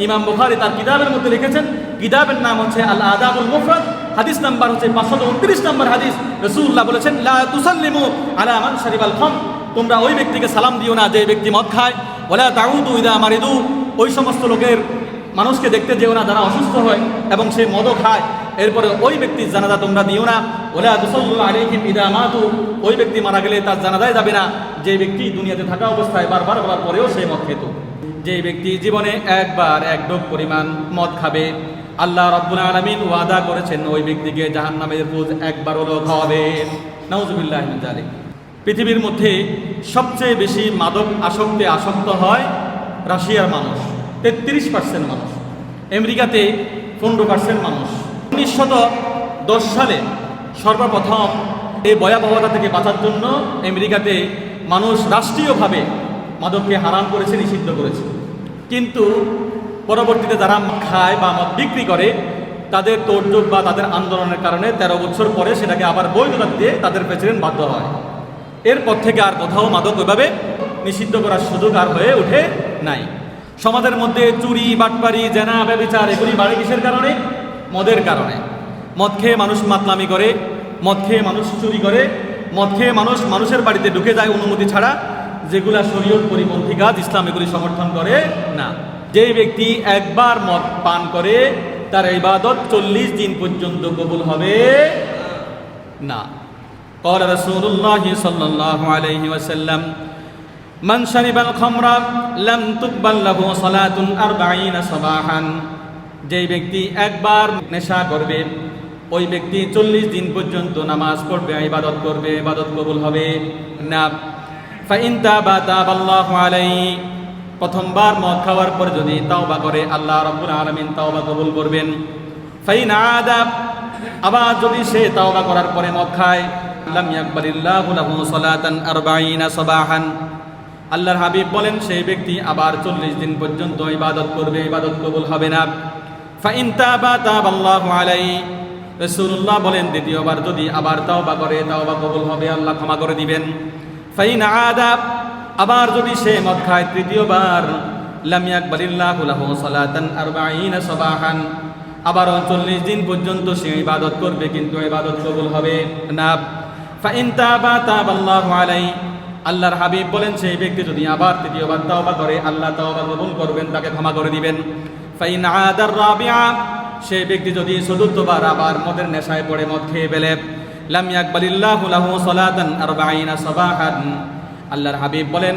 ইমাম বুখারী তার কিতাবের মধ্যে লিখেছেন, কিতাবের নাম হচ্ছে আল আদাবুল মুফরাদ, হাদিস নাম্বার হচ্ছে 529 নম্বর হাদিস। রাসূলুল্লাহ বলেছেন, লা তুসাল্লিমু আলা মান শারিবাল খামর, তোমরা ওই ব্যক্তিকে সালাম দিও না যে ব্যক্তি মদ খায়। ওয়ালা তাউদু ইদা মারিদু, ওই সমস্ত লোকের মানুষকে দেখতে যেও না যারা অসুস্থ হয় এবং সে মদও খায়। এরপরে ওই ব্যক্তির জানাজা তোমরা দিও না। ওয়ালা তুসাল্লু আলাইহিম ইদা মাতু, ওই ব্যক্তি মারা গেলে তার জানাজায় যাবে না যে ব্যক্তি দুনিয়াতে থাকা অবস্থায় বারবার বলার পরেও সে মদ খেত। যে ব্যক্তি জীবনে একবার এক ঢোক পরিমাণ মদ খাবে, আল্লাহ রাব্বুল আলামিন ওয়াদা করেছেন ওই ব্যক্তিকে জাহান্নামের পুজ একবার হলেও খাওয়াবেন। নাউযুবিল্লাহি মিন যালিক। পৃথিবীর মধ্যে সবচেয়ে বেশি মাদক আসক্ত হয় রাশিয়ার মানুষ, 33% মানুষ। আমেরিকাতে 15% মানুষ। 1910 সালে সর্বপ্রথম এই ভয়াবহতা থেকে বাঁচার জন্য আমেরিকাতে মানুষ রাষ্ট্রীয়ভাবে মাদককে হারাম করেছে, নিষিদ্ধ করেছে। কিন্তু পরবর্তীতে যারা খায় বা মদ বিক্রি করে তাদের তোড়জোড় বা তাদের আন্দোলনের কারণে 13 বছর পরে সেটাকে আবার বৈধতা দিয়ে তাদের প্রেসিডেন্ট বাধ্য হয়। এরপর থেকে আর কোথাও মাদক ওইভাবে নিষিদ্ধ করার সুযোগ আর হয়ে ওঠে নাই। সমাজের মধ্যে চুরি, বাটপারি, জেনা, ব্যভিচার এগুলি বাড়ে কিসের কারণে? মদের কারণে। মদ খেয়ে মানুষ মাতলামি করে, মদ খেয়ে মানুষ চুরি করে, মদ খেয়ে মানুষের বাড়িতে ঢুকে যায় অনুমতি ছাড়া, যেগুলা শরীয়ত পরিপন্থী কাজ, ইসলাম এগুলি সমর্থন করে না। যে ব্যক্তি একবার মদ পান করে তার ইবাদত 40 দিন পর্যন্ত কবুল হবে না। قال رسول الله صلى الله عليه وسلم من شرب الخمر لم تقبل له صلاة 40 صباحا, যে ব্যক্তি একবার নেশা করবে ওই ব্যক্তি 40 দিন পর্যন্ত নামাজ পড়বে, ইবাদত করবে, ইবাদত কবুল হবে না। فإن تاب تاب الله عليه, প্রথমবার মদ খাওয়ার পর যদি তাওবা করে আল্লাহ রাব্বুল আলামিন তাওবা কবুল করবেন। فإن عاد, আবার যদি সে তাওবা করার পরে মদ খায়, লাম ইয়াকবালিল্লাহু লাহু সালাতান 40 সাবাহান, আল্লাহর হাবিব বলেন সেই ব্যক্তি আবার 40 দিন পর্যন্ত ইবাদত করবে, ইবাদত কবুল হবে না। ফাইন তাবা তাবাল্লাহু আলাইহি, রাসূলুল্লাহ বলেন দ্বিতীয়বার যদি আবার তাওবা করে তাওবা কবুল হবে, আল্লাহ ক্ষমা করে দিবেন। ফাইন আদা, আবার যদি সে মদ খায় তৃতীয়বার, লাম ইয়াকবালিল্লাহু লাহু সালাতান 40 সাবাহান, আবার 40 দিন পর্যন্ত সে ইবাদত করবে কিন্তু ইবাদত কবুল হবে না। ফাইন তাবা তাবাল্লাহু আলাইহি, আল্লাহর হাবিব বলেন সেই ব্যক্তি যদি আবার তৃতীয়বার তাওবা করে আল্লাহ তাওবা কবুল করবেন, তাকে ক্ষমা করে দিবেন। ফাইন আদার রাবিআ, সেই ব্যক্তি যদি চতুর্থবার আবার মদের নেশায় পড়ে মদ খেয়ে ফেলে, লাম ইয়াকবালিল্লাহু লাহু সালাতান 40 সাবাহান, আল্লাহর হাবিব বলেন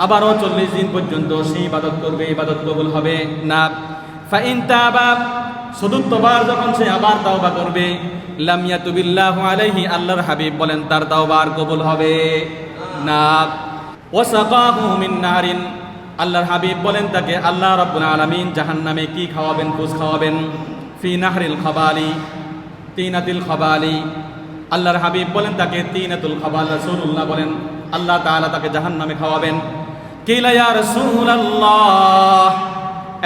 আবারও 40 দিন পর্যন্ত সে ইবাদত করবে, ইবাদত কবুল হবে না। ফাইন তাবা, চতুর্থবার যখন সে আবার তাওবা করবে, লাম ইয়াতুবিল্লাহু আলাইহি, আল্লাহর হাবিব বলেন তার তাওবা আর কবুল হবে না। ওয়াসাকাহু মিন নারিন, আল্লাহর হাবিব বলেন তাকে আল্লাহ রাব্বুল আলামিন জাহান্নামে কি খাওয়াবেন? পুজ খাওয়াবেন। ফি নাহরিল খাবালি, তিনাতিল খাবালি, আল্লাহর হাবিব বলেন তাকে তিনাতুল খাবাল, রাসূলুল্লাহ বলেন আল্লাহ তাআলা তাকে জাহান্নামে খাওয়াবেন। কিলা ইয়া রাসূলুল্লাহ,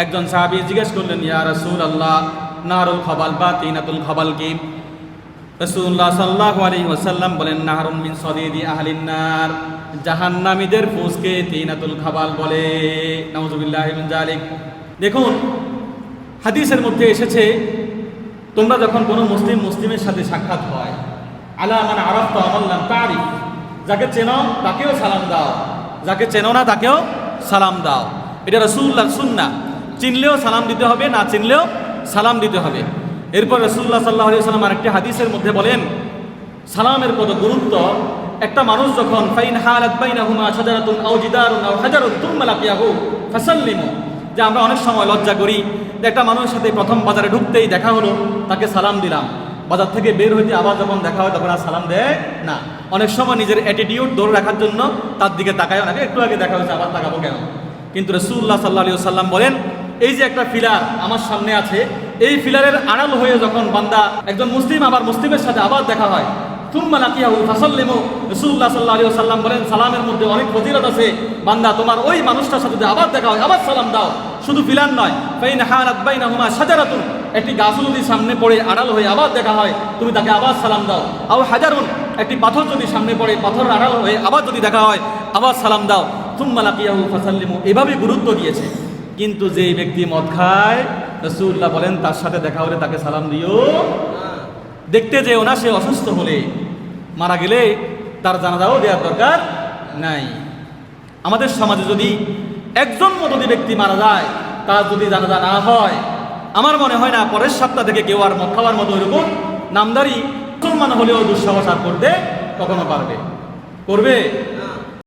একজন সাহাবী জিজ্ঞেস করলেন ইয়া রাসূলুল্লাহ নারুল খাবাল বা তিনাতুল খাবাল কি? রাসূলুল্লাহ সাল্লাল্লাহু আলাইহি ওয়াসাল্লাম বলেন নাহরুন মিন সাদিদি আহলিন নার, জাহান্নামীদের ফুসকে তিনাতুল খাবাল বলে। নাউযুবিল্লাহি মিন যালিক। দেখুন হাদিসের মধ্যে এসেছে তোমরা যখন কোনো মুসলিমের সাথে সাক্ষাৎ হয়, আলা মান আরাফতা ওয়া মান লাম তারিফ, যাকে চেনো তাকেও সালাম দাও, যাকে চেনো না তাকেও সালাম দাও। এটা রাসূলুল্লাহর সুন্নাহ, চিনলেও সালাম দিতে হবে, না চিনলেও সালাম দিতে হবে। এরপর রাসূলুল্লাহ সাল্লাল্লাহু আলাইহি ওয়াসাল্লাম আরেকটি হাদিসের মধ্যে বলেন সালামের কত গুরুত্ব। একটা মানুষ যখন ফাইন হালাত বাইনাহুমা শাজারাতুন আও জিদারুন আও হাজারুন তুম্মা লাকিয়াহু ফাসাল্লিমু, যে আমরা অনেক সময় লজ্জা করি যে একটা মানুষের সাথে প্রথম বাজারে ঢুকতেই দেখা হলো তাকে সালাম দিলাম, বাজার থেকে বের হইতে আবার যখন দেখা হয় তখন আর সালাম দেয় না। অনেক সময় নিজের অ্যাটিটিউড ধরে রাখার জন্য তার দিকে তাকায় না, একটু আগে দেখা হয়েছে আবার তাকাবো কেন? কিন্তু রাসূলুল্লাহ সাল্লাল্লাহু আলাইহি ওয়াসাল্লাম বলেন এই যে একটা ফিলার আমার সামনে আছে, এই ফিলারের আড়াল হয়ে যখন বান্দা একজন মুসলিম আবার মুসলিমের সাথে আবার দেখা হয়, তুম্মা লাকিয়াহু ফাসাল্লিমু, রাসূলুল্লাহ সাল্লাল্লাহু আলাইহি ওয়াসাল্লাম বলেন সালামের মধ্যে অনেক ফজিলত আছে। বান্দা তোমার ওই মানুষটার সাথে আবার দেখা হয় আবার সালাম দাও, শুধু ফিলার নয়। ফাইন হালাত বাইনাহুমা শাজারাতুন, একটি গাছ যদি সামনে পড়ে আড়াল হয়ে আবার দেখা হয় তুমি তাকে আবার সালাম দাও। আও হাজারুন, একটি পাথর যদি সামনে পড়ে পাথরের আড়াল হয়ে আবার যদি দেখা হয় আবার সালাম দাও। তুম্মা লাকিয়াহু ফাসাল্লিমু, এভাবে গুরুত্ব দিয়েছে। কিন্তু যেই ব্যক্তি মদ খায় রাসূলুল্লাহ বলেন তার সাথে দেখা হলে তাকে সালাম দিও। দেখতে যেও না সে অসুস্থ হলে, মারা গেলে তার জানাজাও দেওয়ার দরকার নাই। আমাদের সমাজে যদি একজন যদি ব্যক্তি মারা যায়, তার যদি জানাজা না হয়, আমার মনে হয় না পরের সপ্তাহ থেকে কেউ আর মদ খাওয়ার মতো এরকম নামদারি মুসলমান হলেও দুঃসাহস আর করতে কখনো পারবে, করবে?